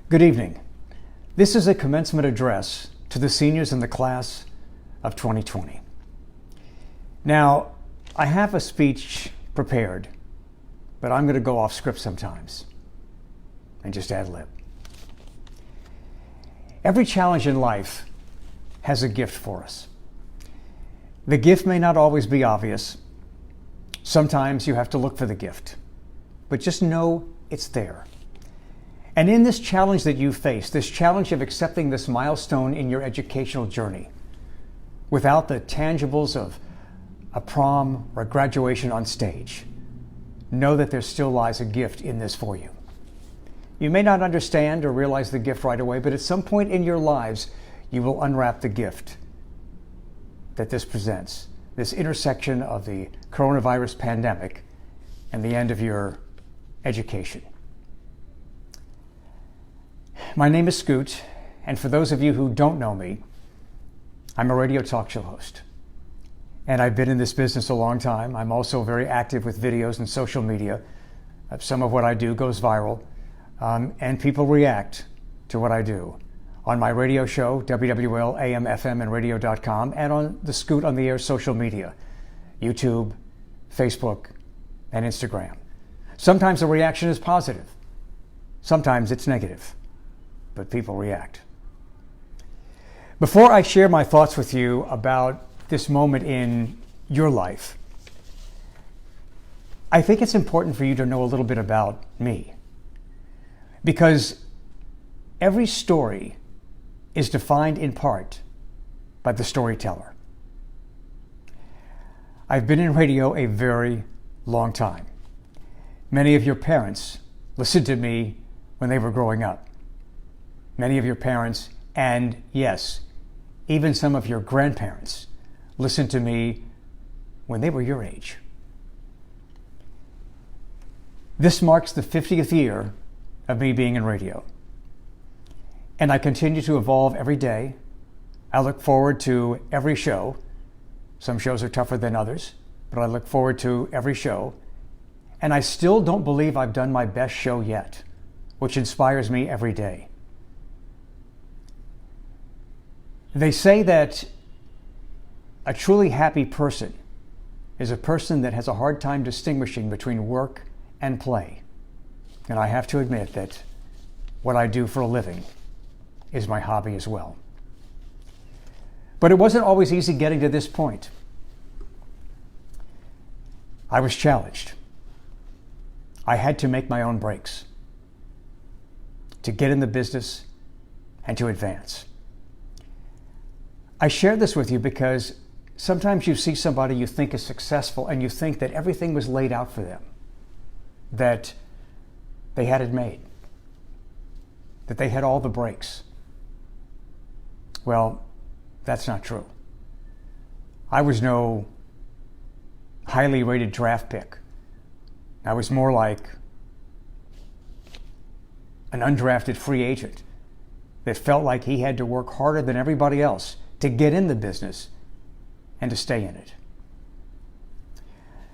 Good evening. This is a commencement address to the seniors in the class of 2020. Now, I have a speech prepared, but I'm going to go off script sometimes and just ad lib. Every challenge in life has a gift for us. The gift may not always be obvious. Sometimes you have to look for the gift, but just know it's there. And in this challenge that you face, this challenge of accepting this milestone in your educational journey, without the tangibles of a prom or a graduation on stage, know that there still lies a gift in this for you. You may not understand or realize the gift right away, but at some point in your lives, you will unwrap the gift that this presents, this intersection of the coronavirus pandemic and the end of your education. My name is Scoot, and for those of you who don't know me, I'm a radio talk show host. And I've been in this business a long time. I'm also very active with videos and social media. Some of what I do goes viral, and people react to what I do on my radio show, WWL, AM, FM, and radio.com, and on the Scoot on the Air social media, YouTube, Facebook, and Instagram. Sometimes the reaction is positive. Sometimes it's negative, but people react. Before I share my thoughts with you about this moment in your life, I think it's important for you to know a little bit about me, because every story is defined in part by the storyteller. I've been in radio a very long time. Many of your parents listened to me when they were growing up. Many of your parents, and yes, even some of your grandparents, listened to me when they were your age. This marks the 50th year of me being in radio. And I continue to evolve every day. I look forward to every show. Some shows are tougher than others, but I look forward to every show. And I still don't believe I've done my best show yet, which inspires me every day. They say that a truly happy person is a person that has a hard time distinguishing between work and play. And I have to admit that what I do for a living is my hobby as well. But it wasn't always easy getting to this point. I was challenged. I had to make my own breaks to get in the business and to advance. I share this with you because sometimes you see somebody you think is successful and you think that everything was laid out for them, that they had it made, that they had all the breaks. Well, that's not true. I was no highly rated draft pick. I was more like an undrafted free agent that felt like he had to work harder than everybody else to get in the business and to stay in it.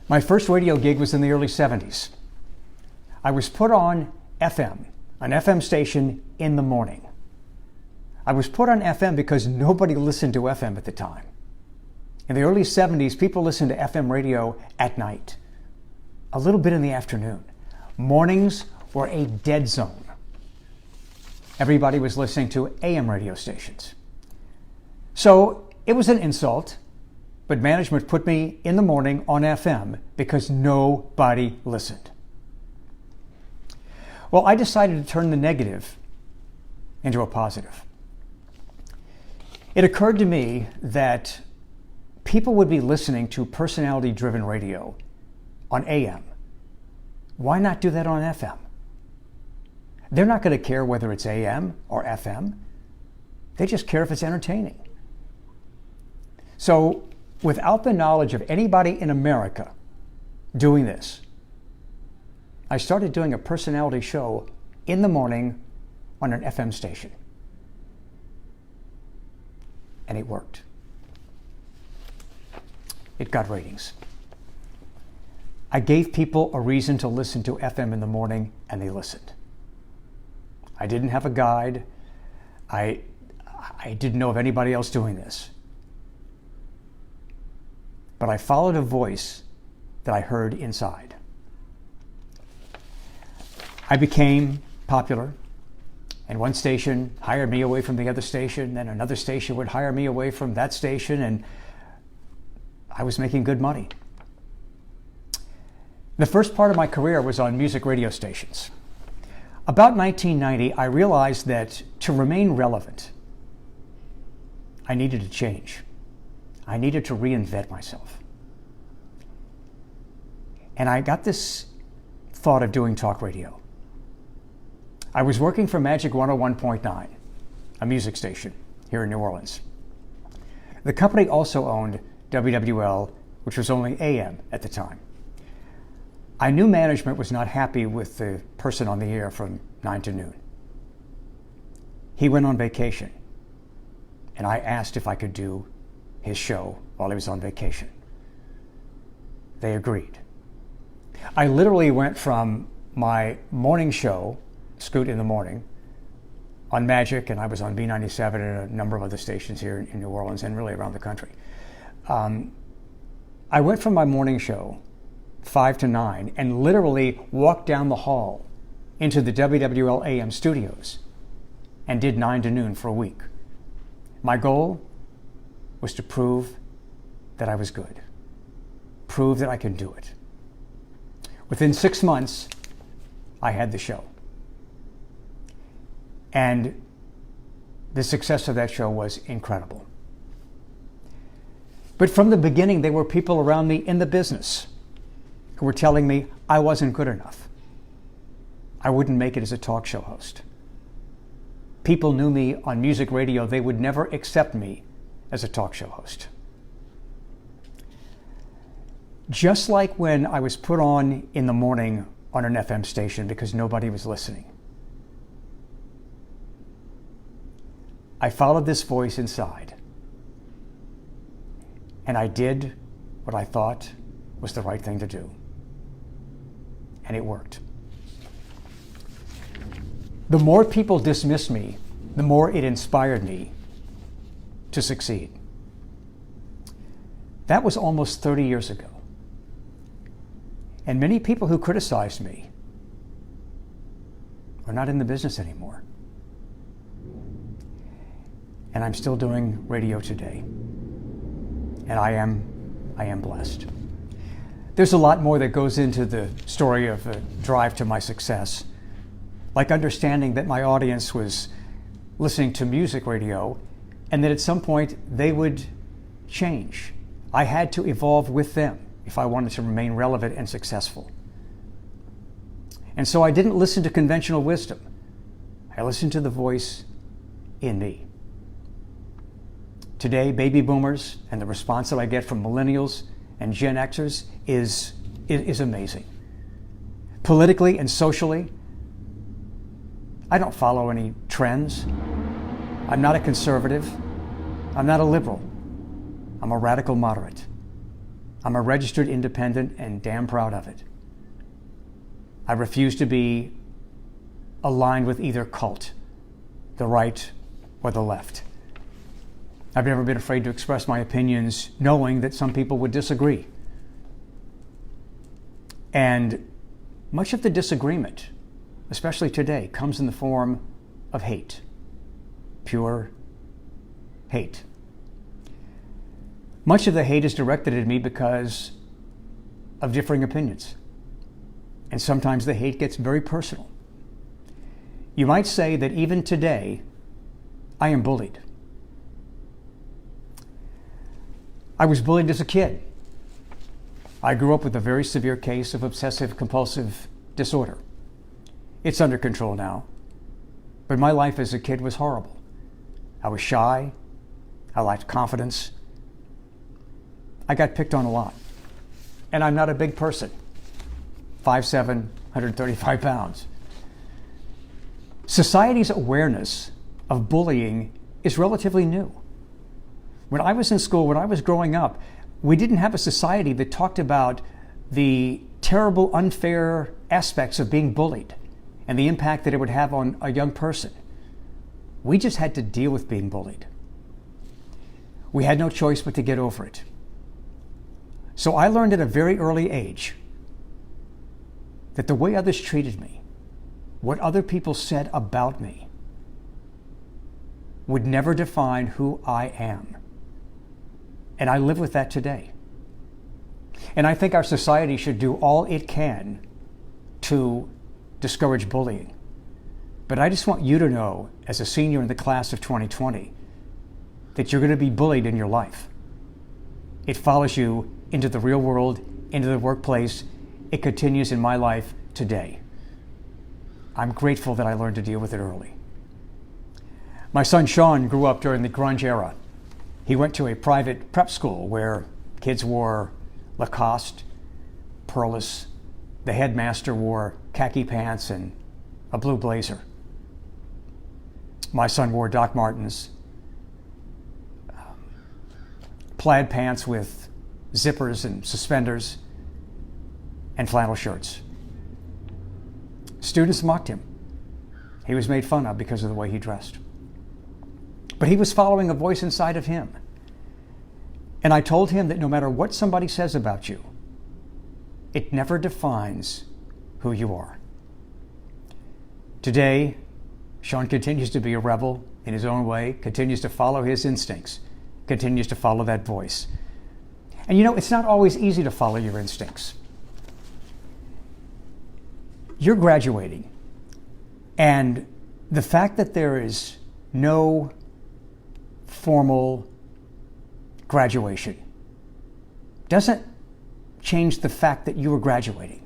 My first radio gig was in the early 70s. I was put on FM, an FM station in the morning. I was put on FM because nobody listened to FM at the time. In the early 70s, people listened to FM radio at night, a little bit in the afternoon. Mornings were a dead zone. Everybody was listening to AM radio stations. So it was an insult, but management put me in the morning on FM because nobody listened. Well, I decided to turn the negative into a positive. It occurred to me that people would be listening to personality-driven radio on AM. Why not do that on FM? They're not going to care whether it's AM or FM. They just care if it's entertaining. So, without the knowledge of anybody in America doing this, I started doing a personality show in the morning on an FM station. And it worked. It got ratings. I gave people a reason to listen to FM in the morning, and they listened. I didn't have a guide. I didn't know of anybody else doing this. But I followed a voice that I heard inside. I became popular, and one station hired me away from the other station, then another station would hire me away from that station, and I was making good money. The first part of my career was on music radio stations. About 1990, I realized that to remain relevant, I needed to change. I needed to reinvent myself. And I got this thought of doing talk radio. I was working for Magic 101.9, a music station here in New Orleans. The company also owned WWL, which was only AM at the time. I knew management was not happy with the person on the air from 9 to noon. He went on vacation, and I asked if I could do his show while he was on vacation. They agreed. I literally went from my morning show, Scoot in the Morning, on Magic, and I was on B97 and a number of other stations here in New Orleans and really around the country. I went from my morning show, 5 to 9, and literally walked down the hall into the WWL AM studios and did 9 to noon for a week. My goal was to prove that I was good, prove that I could do it. Within 6 months, I had the show. And the success of that show was incredible. But from the beginning, there were people around me in the business who were telling me I wasn't good enough. I wouldn't make it as a talk show host. People knew me on music radio. They would never accept me as a talk show host. Just like when I was put on in the morning on an FM station because nobody was listening, I followed this voice inside, and I did what I thought was the right thing to do. And it worked. The more people dismissed me, the more it inspired me to succeed. That was almost 30 years ago. And many people who criticized me are not in the business anymore. And I'm still doing radio today. And I am blessed. There's a lot more that goes into the story of the drive to my success, like understanding that my audience was listening to music radio and that at some point they would change. I had to evolve with them if I wanted to remain relevant and successful. And so I didn't listen to conventional wisdom. I listened to the voice in me. Today, baby boomers and the response that I get from millennials and Gen Xers is amazing. Politically and socially, I don't follow any trends. I'm not a conservative. I'm not a liberal. I'm a radical moderate. I'm a registered independent and damn proud of it. I refuse to be aligned with either cult, the right or the left. I've never been afraid to express my opinions, knowing that some people would disagree. And much of the disagreement, especially today, comes in the form of hate. Pure hate. Much of the hate is directed at me because of differing opinions. And sometimes the hate gets very personal. You might say that even today, I am bullied. I was bullied as a kid. I grew up with a very severe case of obsessive-compulsive disorder. It's under control now, but my life as a kid was horrible. I was shy. I lacked confidence. I got picked on a lot. And I'm not a big person. 5'7", 135 pounds. Society's awareness of bullying is relatively new. When I was in school, when I was growing up, we didn't have a society that talked about the terrible, unfair aspects of being bullied and the impact that it would have on a young person. We just had to deal with being bullied. We had no choice but to get over it. So I learned at a very early age that the way others treated me, what other people said about me, would never define who I am. And I live with that today. And I think our society should do all it can to discourage bullying. But I just want you to know, as a senior in the class of 2020, that you're going to be bullied in your life. It follows you into the real world, into the workplace. It continues in my life today. I'm grateful that I learned to deal with it early. My son Sean grew up during the grunge era. He went to a private prep school where kids wore Lacoste, Pearlis. The headmaster wore khaki pants and a blue blazer. My son wore Doc Martens, plaid pants with zippers and suspenders, and flannel shirts. Students mocked him. He was made fun of because of the way he dressed. But he was following a voice inside of him. And I told him that no matter what somebody says about you, it never defines who you are. Today, Sean continues to be a rebel in his own way, continues to follow his instincts, continues to follow that voice. And you know, it's not always easy to follow your instincts. You're graduating, and the fact that there is no formal graduation doesn't change the fact that you are graduating.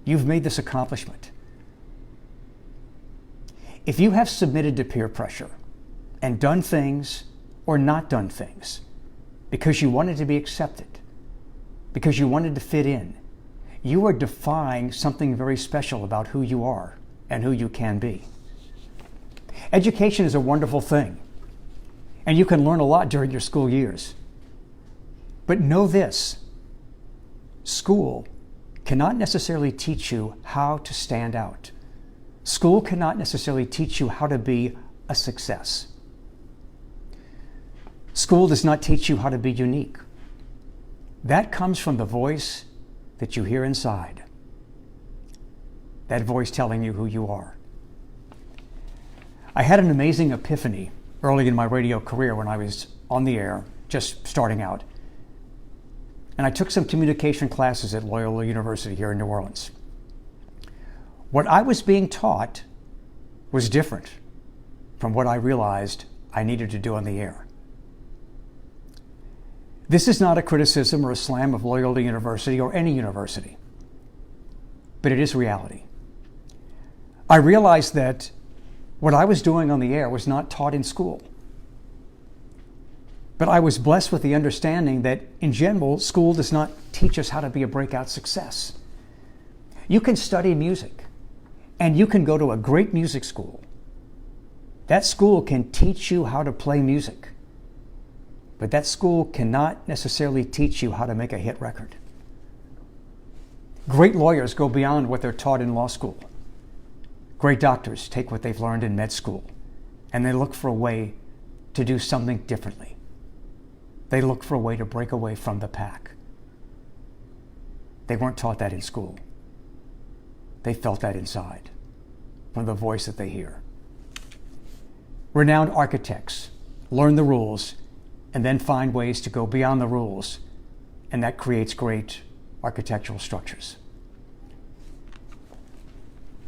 You've made this accomplishment. If you have submitted to peer pressure and done things or not done things because you wanted to be accepted, because you wanted to fit in, you are defying something very special about who you are and who you can be. Education is a wonderful thing, and you can learn a lot during your school years. But know this: school cannot necessarily teach you how to stand out. School cannot necessarily teach you how to be a success. School does not teach you how to be unique. That comes from the voice that you hear inside. That voice telling you who you are. I had an amazing epiphany early in my radio career when I was on the air, just starting out. And I took some communication classes at Loyola University here in New Orleans. What I was being taught was different from what I realized I needed to do on the air. This is not a criticism or a slam of Loyola University or any university, but it is reality. I realized that what I was doing on the air was not taught in school. But I was blessed with the understanding that, in general, school does not teach us how to be a breakout success. You can study music, and you can go to a great music school. That school can teach you how to play music, but that school cannot necessarily teach you how to make a hit record. Great lawyers go beyond what they're taught in law school. Great doctors take what they've learned in med school, and they look for a way to do something differently. They look for a way to break away from the pack. They weren't taught that in school. They felt that inside, from the voice that they hear. Renowned architects learn the rules and then find ways to go beyond the rules, and that creates great architectural structures.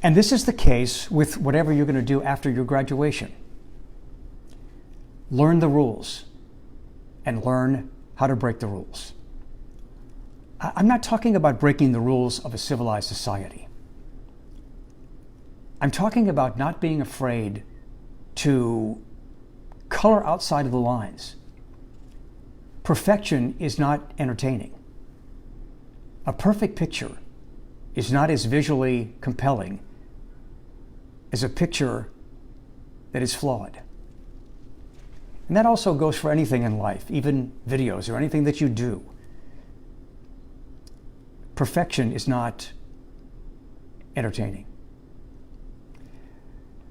And this is the case with whatever you're going to do after your graduation. Learn the rules and learn how to break the rules. I'm not talking about breaking the rules of a civilized society. I'm talking about not being afraid to color outside of the lines. Perfection is not entertaining. A perfect picture is not as visually compelling as a picture that is flawed. And that also goes for anything in life, even videos or anything that you do. Perfection is not entertaining.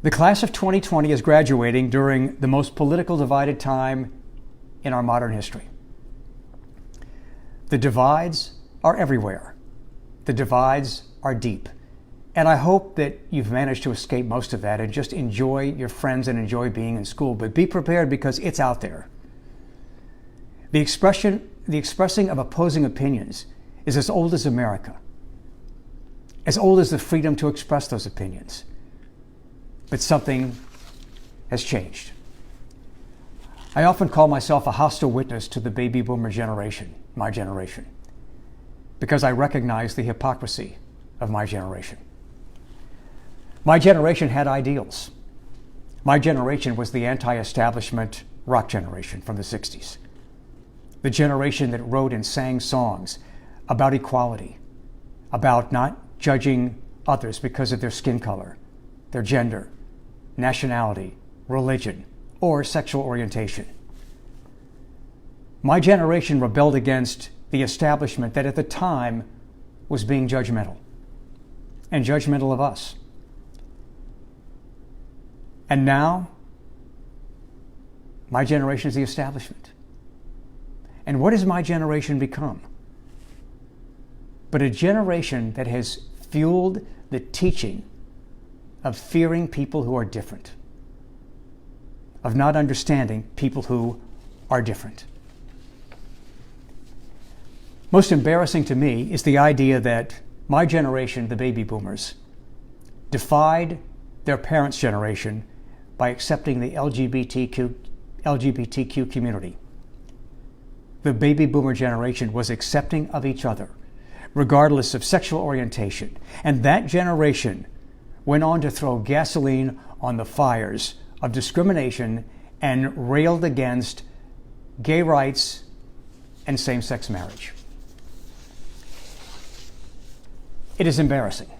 The class of 2020 is graduating during the most politically divided time in our modern history. The divides are everywhere. The divides are deep. And I hope that you've managed to escape most of that and just enjoy your friends and enjoy being in school. But be prepared, because it's out there. The expressing of opposing opinions is as old as America, as old as the freedom to express those opinions. But something has changed. I often call myself a hostile witness to the baby boomer generation, my generation, because I recognize the hypocrisy of my generation. My generation had ideals. My generation was the anti-establishment rock generation from the 60s. The generation that wrote and sang songs about equality, about not judging others because of their skin color, their gender, nationality, religion, or sexual orientation. My generation rebelled against the establishment that at the time was being judgmental, and judgmental of us. And now, my generation is the establishment. And what has my generation become? But a generation that has fueled the teaching of fearing people who are different, of not understanding people who are different. Most embarrassing to me is the idea that my generation, the baby boomers, defied their parents' generation by accepting the LGBTQ community. The baby boomer generation was accepting of each other, regardless of sexual orientation. And that generation went on to throw gasoline on the fires of discrimination and railed against gay rights and same-sex marriage. It is embarrassing.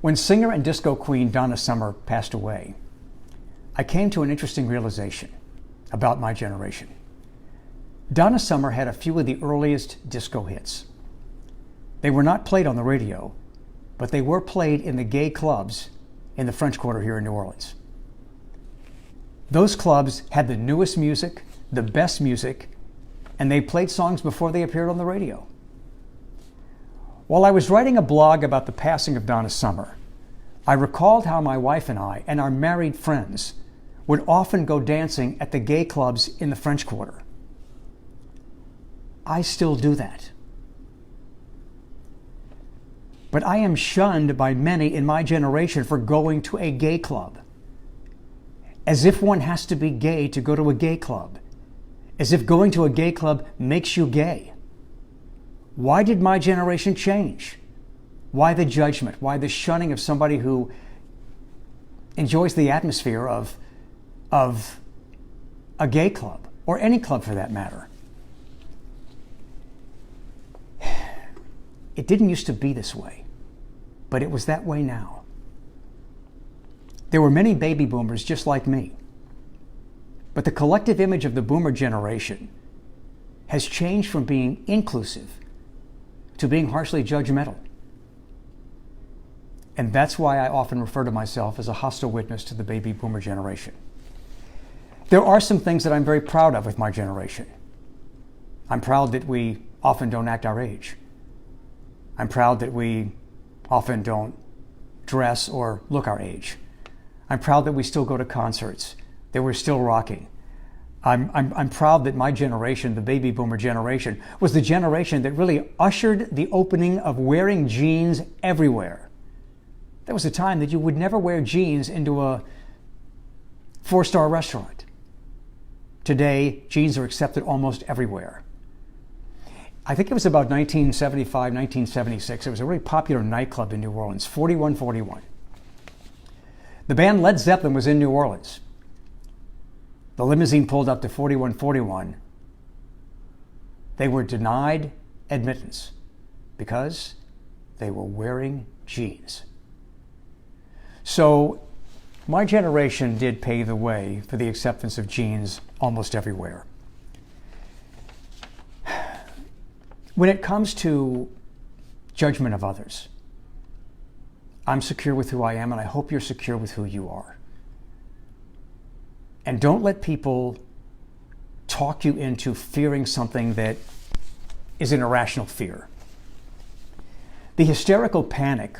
When singer and disco queen Donna Summer passed away, I came to an interesting realization about my generation. Donna Summer had a few of the earliest disco hits. They were not played on the radio, but they were played in the gay clubs in the French Quarter here in New Orleans. Those clubs had the newest music, the best music, and they played songs before they appeared on the radio. While I was writing a blog about the passing of Donna Summer, I recalled how my wife and I and our married friends would often go dancing at the gay clubs in the French Quarter. I still do that. But I am shunned by many in my generation for going to a gay club. As if one has to be gay to go to a gay club. As if going to a gay club makes you gay. Why did my generation change? Why the judgment? Why the shunning of somebody who enjoys the atmosphere of a gay club, or any club for that matter? It didn't used to be this way, but it was that way now. There were many baby boomers just like me, but the collective image of the boomer generation has changed from being inclusive to being harshly judgmental. And that's why I often refer to myself as a hostile witness to the baby boomer generation. There are some things that I'm very proud of with my generation. I'm proud that we often don't act our age. I'm proud that we often don't dress or look our age. I'm proud that we still go to concerts, that we're still rocking. I'm proud that my generation, the baby boomer generation, was the generation that really ushered the opening of wearing jeans everywhere. There was a time that you would never wear jeans into a 4-star restaurant. Today, jeans are accepted almost everywhere. I think it was about 1975, 1976. It was a really popular nightclub in New Orleans, 4141. The band Led Zeppelin was in New Orleans. The limousine pulled up to 4141. They were denied admittance because they were wearing jeans. So my generation did pave the way for the acceptance of jeans almost everywhere. When it comes to judgment of others, I'm secure with who I am, and I hope you're secure with who you are. And don't let people talk you into fearing something that is an irrational fear. The hysterical panic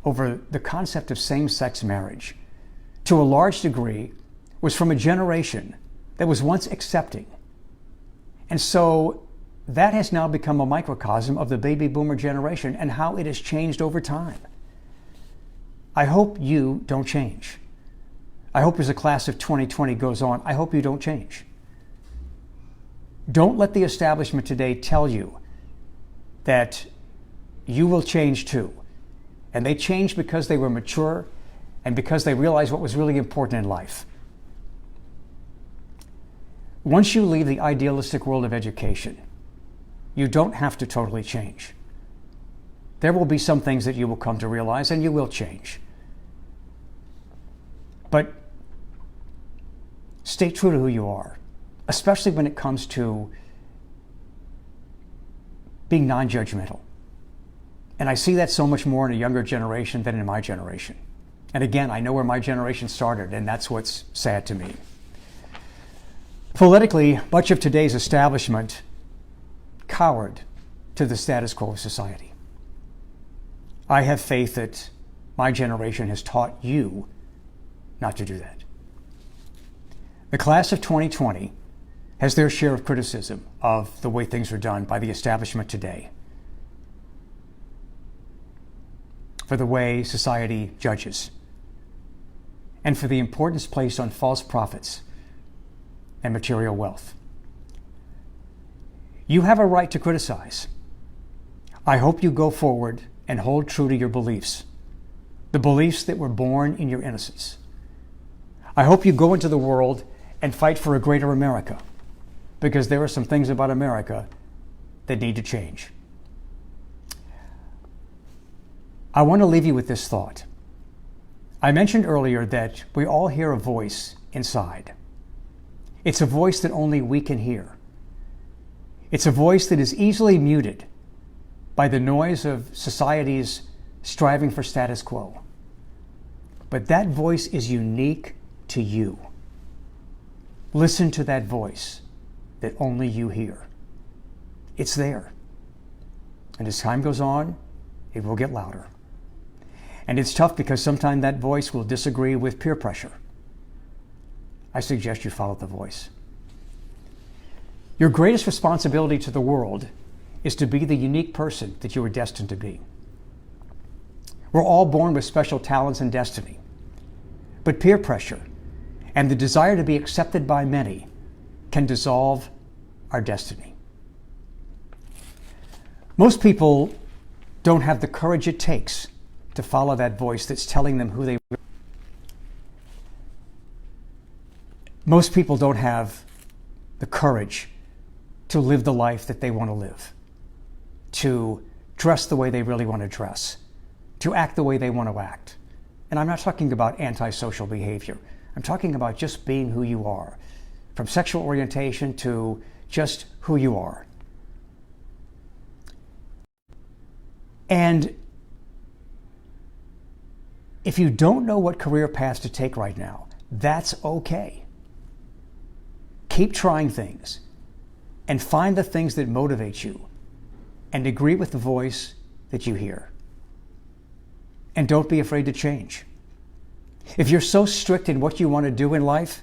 over the concept of same-sex marriage, to a large degree, was from a generation that was once accepting. And so that has now become a microcosm of the baby boomer generation and how it has changed over time. I hope you don't change. I hope as the class of 2020 goes on, I hope you don't change. Don't let the establishment today tell you that you will change too. And they changed because they were mature and because they realized what was really important in life. Once you leave the idealistic world of education, you don't have to totally change. There will be some things that you will come to realize, and you will change. But stay true to who you are, especially when it comes to being non-judgmental. And I see that so much more in a younger generation than in my generation. And again, I know where my generation started, and that's what's sad to me. Politically, much of today's establishment cowered to the status quo of society. I have faith that my generation has taught you not to do that. The class of 2020 has their share of criticism of the way things are done by the establishment today, for the way society judges, and for the importance placed on false prophets and material wealth. You have a right to criticize. I hope you go forward and hold true to your beliefs, the beliefs that were born in your innocence. I hope you go into the world and fight for a greater America, because there are some things about America that need to change. I want to leave you with this thought. I mentioned earlier that we all hear a voice inside. It's a voice that only we can hear. It's a voice that is easily muted by the noise of society's striving for status quo. But that voice is unique to you. Listen to that voice that only you hear. It's there. And as time goes on, it will get louder. And it's tough because sometimes that voice will disagree with peer pressure. I suggest you follow the voice. Your greatest responsibility to the world is to be the unique person that you were destined to be. We're all born with special talents and destiny. But peer pressure and the desire to be accepted by many can dissolve our destiny. Most people don't have the courage it takes to follow that voice that's telling them who they are. Most people don't have the courage to live the life that they want to live, to dress the way they really want to dress, to act the way they want to act. And I'm not talking about antisocial behavior. I'm talking about just being who you are, from sexual orientation to just who you are. And if you don't know what career paths to take right now, that's okay. Keep trying things and find the things that motivate you and agree with the voice that you hear. And don't be afraid to change. If you're so strict in what you want to do in life,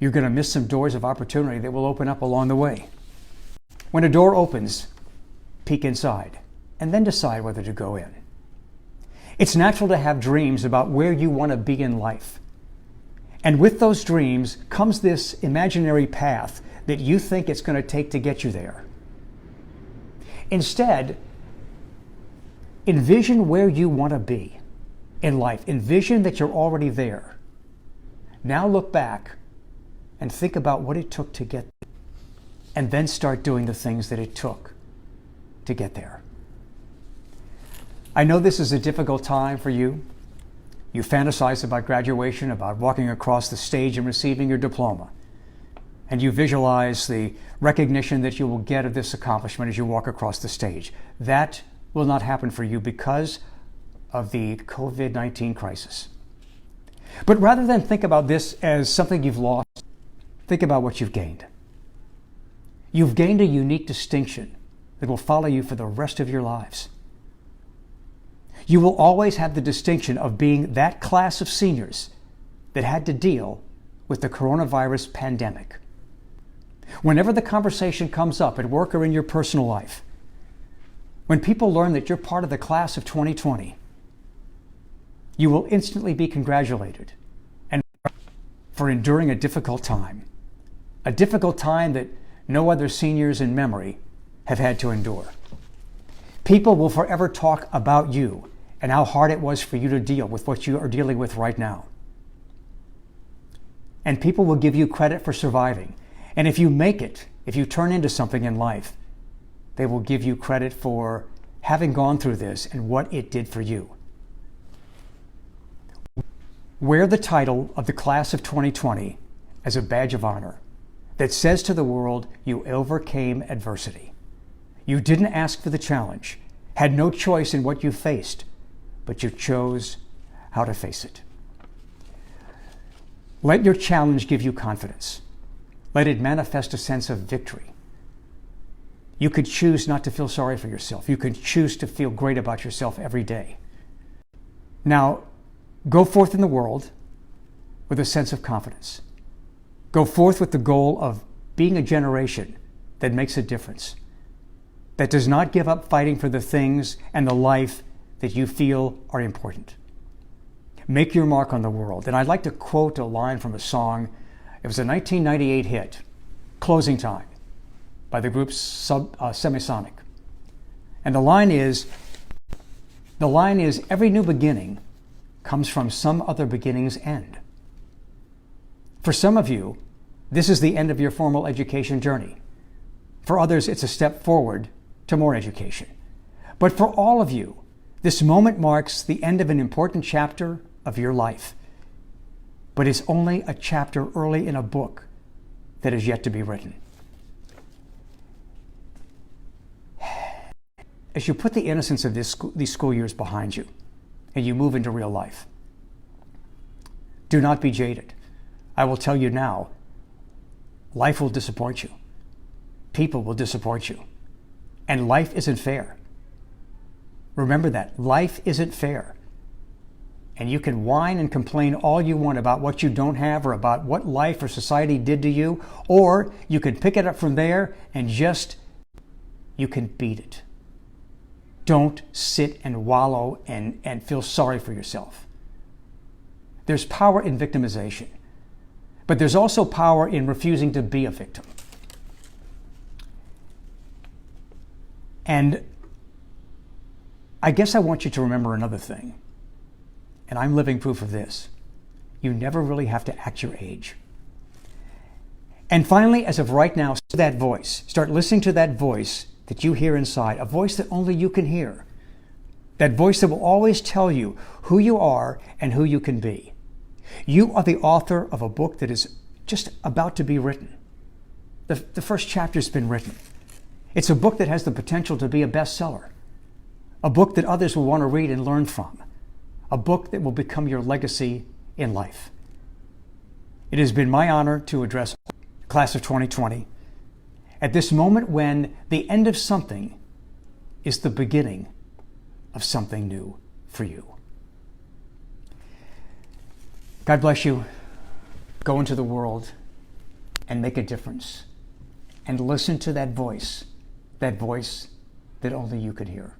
you're going to miss some doors of opportunity that will open up along the way. When a door opens, peek inside and then decide whether to go in. It's natural to have dreams about where you want to be in life. And with those dreams comes this imaginary path that you think it's going to take to get you there. Instead, envision where you want to be in life. Envision that you're already there. Now look back and think about what it took to get there, and then start doing the things that it took to get there. I know this is a difficult time for you. You fantasize about graduation, about walking across the stage and receiving your diploma. And you visualize the recognition that you will get of this accomplishment as you walk across the stage. That will not happen for you because of the COVID-19 crisis. But rather than think about this as something you've lost, think about what you've gained. You've gained a unique distinction that will follow you for the rest of your lives. You will always have the distinction of being that class of seniors that had to deal with the coronavirus pandemic. Whenever the conversation comes up at work or in your personal life, when people learn that you're part of the class of 2020, you will instantly be congratulated and for enduring a difficult time that no other seniors in memory have had to endure. People will forever talk about you and how hard it was for you to deal with what you are dealing with right now. And people will give you credit for surviving. And if you make it, if you turn into something in life, they will give you credit for having gone through this and what it did for you. Wear the title of the class of 2020 as a badge of honor that says to the world, you overcame adversity. You didn't ask for the challenge, had no choice in what you faced, but you chose how to face it. Let your challenge give you confidence. Let it manifest a sense of victory. You could choose not to feel sorry for yourself. You could choose to feel great about yourself every day. Now, go forth in the world with a sense of confidence. Go forth with the goal of being a generation that makes a difference, that does not give up fighting for the things and the life that you feel are important. Make your mark on the world. And I'd like to quote a line from a song. It was a 1998 hit, Closing Time, by the group Semisonic. And the line is, every new beginning comes from some other beginning's end. For some of you, this is the end of your formal education journey. For others, it's a step forward to more education. But for all of you, this moment marks the end of an important chapter of your life. But it's only a chapter early in a book that is yet to be written. As you put the innocence of these school years behind you and you move into real life, do not be jaded. I will tell you now, life will disappoint you. People will disappoint you. And life isn't fair. Remember that. Life isn't fair. And you can whine and complain all you want about what you don't have or about what life or society did to you, or you can pick it up from there and you can beat it. Don't sit and wallow and feel sorry for yourself. There's power in victimization, but there's also power in refusing to be a victim. And I guess I want you to remember another thing, and I'm living proof of this. You never really have to act your age. And finally, as of right now, start listening to that voice that you hear inside, a voice that only you can hear. That voice that will always tell you who you are and who you can be. You are the author of a book that is just about to be written. The first chapter's been written. It's a book that has the potential to be a bestseller. A book that others will want to read and learn from. A book that will become your legacy in life. It has been my honor to address the class of 2020 at this moment when the end of something is the beginning of something new for you. God bless you. Go into the world and make a difference. And listen to that voice that only you could hear.